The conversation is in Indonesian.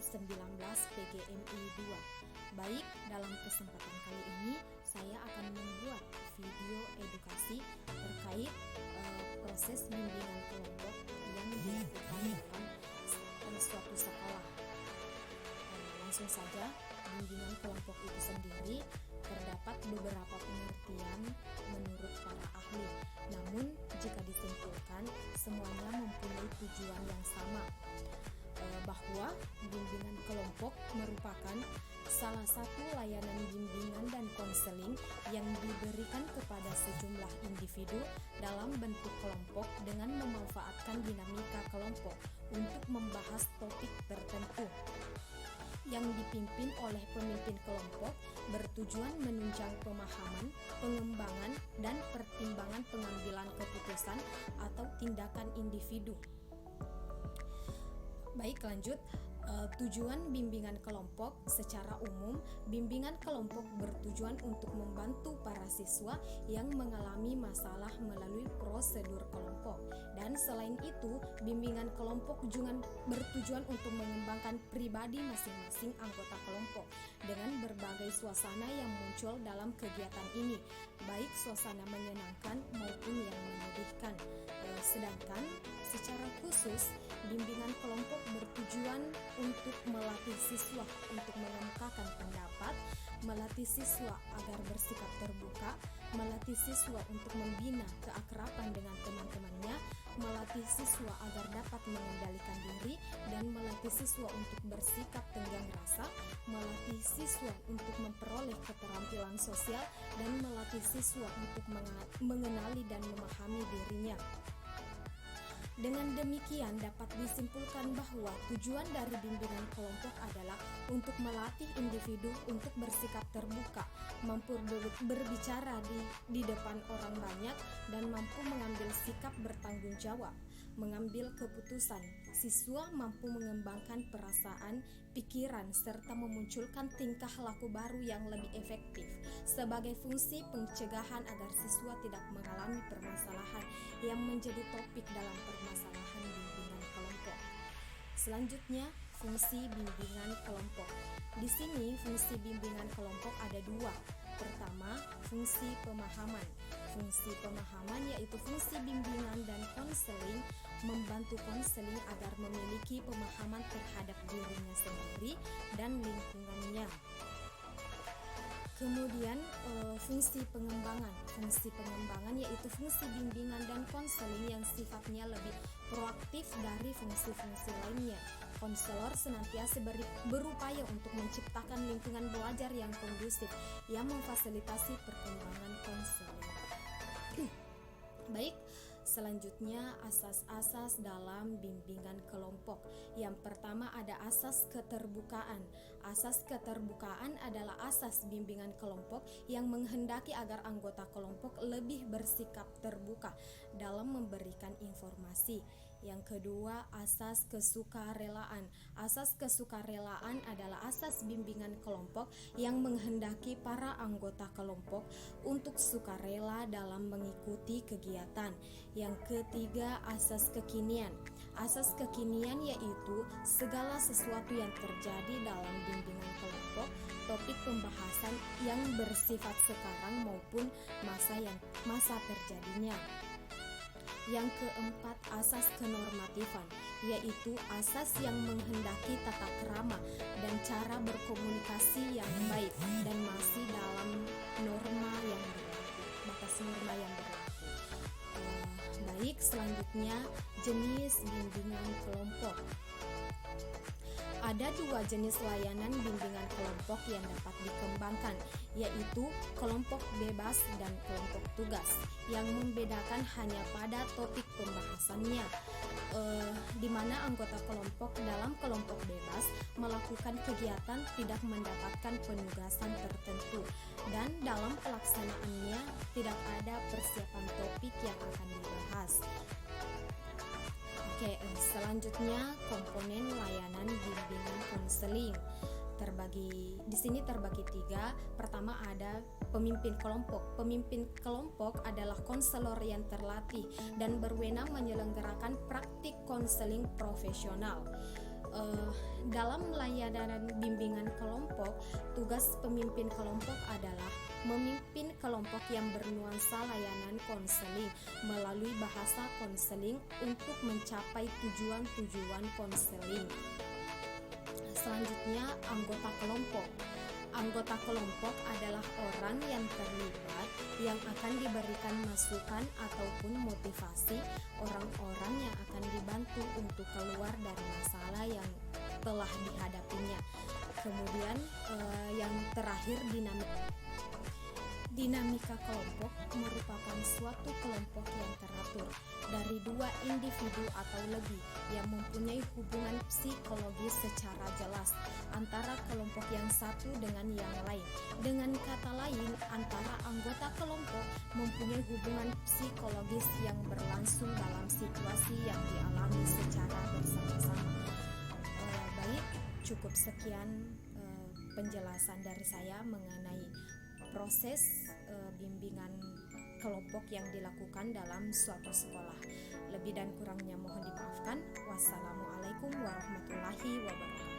COVID-19 PGMI 2. Baik, dalam kesempatan kali ini saya akan membuat video edukasi terkait proses bimbingan kelompok yang dilakukan dalam suatu sekolah. Langsung saja, bimbingan kelompok itu sendiri terdapat beberapa pengertian menurut para ahli. Namun, jika disimpulkan, semuanya mempunyai tujuan yang sama, bahwa bimbingan kelompok merupakan salah satu layanan bimbingan dan konseling yang diberikan kepada sejumlah individu dalam bentuk kelompok dengan memanfaatkan dinamika kelompok untuk membahas topik tertentu yang dipimpin oleh pemimpin kelompok, bertujuan menunjang pemahaman, pengembangan, dan pertimbangan pengambilan keputusan atau tindakan individu. Baik, lanjut. Tujuan bimbingan kelompok secara umum, bimbingan kelompok bertujuan untuk membantu para siswa yang mengalami masalah melalui prosedur kelompok. Dan selain itu, bimbingan kelompok juga bertujuan untuk mengembangkan pribadi masing-masing anggota kelompok dengan berbagai suasana yang muncul dalam kegiatan ini, baik suasana menyenangkan maupun yang menyedihkan. Sedangkan secara khusus, bimbingan kelompok bertujuan untuk melatih siswa untuk mengemukakan pendapat, melatih siswa agar bersikap terbuka, melatih siswa untuk membina keakraban dengan teman-temannya, melatih siswa agar dapat mengendalikan diri, dan melatih siswa untuk bersikap tenggang rasa, melatih siswa untuk memperoleh keterampilan sosial, dan melatih siswa untuk mengenali dan memahami dirinya. Dengan demikian dapat disimpulkan bahwa tujuan dari bimbingan kelompok adalah untuk melatih individu untuk bersikap terbuka, mampu berbicara di depan orang banyak, dan mampu mengambil sikap bertanggung jawab, mengambil keputusan. Siswa mampu mengembangkan perasaan, pikiran, serta memunculkan tingkah laku baru yang lebih efektif sebagai fungsi pencegahan agar siswa tidak mengalami permasalahan yang menjadi topik dalam permasalahan bimbingan kelompok. Selanjutnya, fungsi bimbingan kelompok. Di sini fungsi bimbingan kelompok ada dua. Pertama, fungsi pemahaman. Fungsi pemahaman yaitu fungsi bimbingan dan konseling membantu konseling agar memiliki pemahaman terhadap dirinya sendiri dan lingkungannya. Kemudian fungsi pengembangan. Fungsi pengembangan yaitu fungsi bimbingan dan konseling yang sifatnya lebih proaktif dari fungsi-fungsi lainnya. Konselor senantiasa berupaya untuk menciptakan lingkungan belajar yang kondusif yang memfasilitasi perkembangan konseling. Baik, selanjutnya asas-asas dalam bimbingan kelompok. Yang pertama ada asas keterbukaan. Asas keterbukaan adalah asas bimbingan kelompok yang menghendaki agar anggota kelompok lebih bersikap terbuka dalam memberikan informasi. Yang kedua, asas kesukarelaan. Asas kesukarelaan adalah asas bimbingan kelompok yang menghendaki para anggota kelompok untuk sukarela dalam mengikuti kegiatan. Yang ketiga, asas kekinian. Asas kekinian yaitu segala sesuatu yang terjadi dalam bimbingan kelompok, topik pembahasan yang bersifat sekarang maupun masa terjadinya. Yang keempat, asas kenormatifan, yaitu asas yang menghendaki tata krama dan cara berkomunikasi yang baik dan masih dalam norma yang berlaku, batas norma yang berlaku. Baik, selanjutnya jenis bimbingan kelompok. Ada dua jenis layanan bimbingan kelompok yang dapat dikembangkan, yaitu kelompok bebas dan kelompok tugas, yang membedakan hanya pada topik pembahasannya, di mana anggota kelompok dalam kelompok bebas melakukan kegiatan tidak mendapatkan penugasan tertentu, dan dalam pelaksanaannya tidak ada persiapan topik yang akan dibahas. Oke, selanjutnya komponen layanan bimbingan konseling di sini terbagi tiga. Pertama ada pemimpin kelompok. Pemimpin kelompok adalah konselor yang terlatih dan berwenang menyelenggarakan praktik konseling profesional. Eh, dalam layanan bimbingan kelompok, tugas pemimpin kelompok adalah memimpin kelompok yang bernuansa layanan konseling melalui bahasa konseling untuk mencapai tujuan-tujuan konseling. Selanjutnya, anggota kelompok. Anggota kelompok adalah orang yang terlibat yang akan diberikan masukan ataupun motivasi orang-orang yang akan dibantu untuk keluar dari masalah yang telah dihadapinya. Kemudian yang terakhir, dinamika kelompok merupakan suatu kelompok yang teratur dari dua individu atau lebih yang mempunyai hubungan psikologis secara jelas antara kelompok yang satu dengan yang lain. Dengan kata lain, antara anggota kelompok mempunyai hubungan psikologis yang berlangsung dalam situasi yang dialami secara bersama-sama. Baik, cukup sekian penjelasan dari saya mengenai proses bimbingan kelompok yang dilakukan dalam suatu sekolah. Lebih dan kurangnya mohon dimaafkan. Wassalamualaikum warahmatullahi wabarakatuh.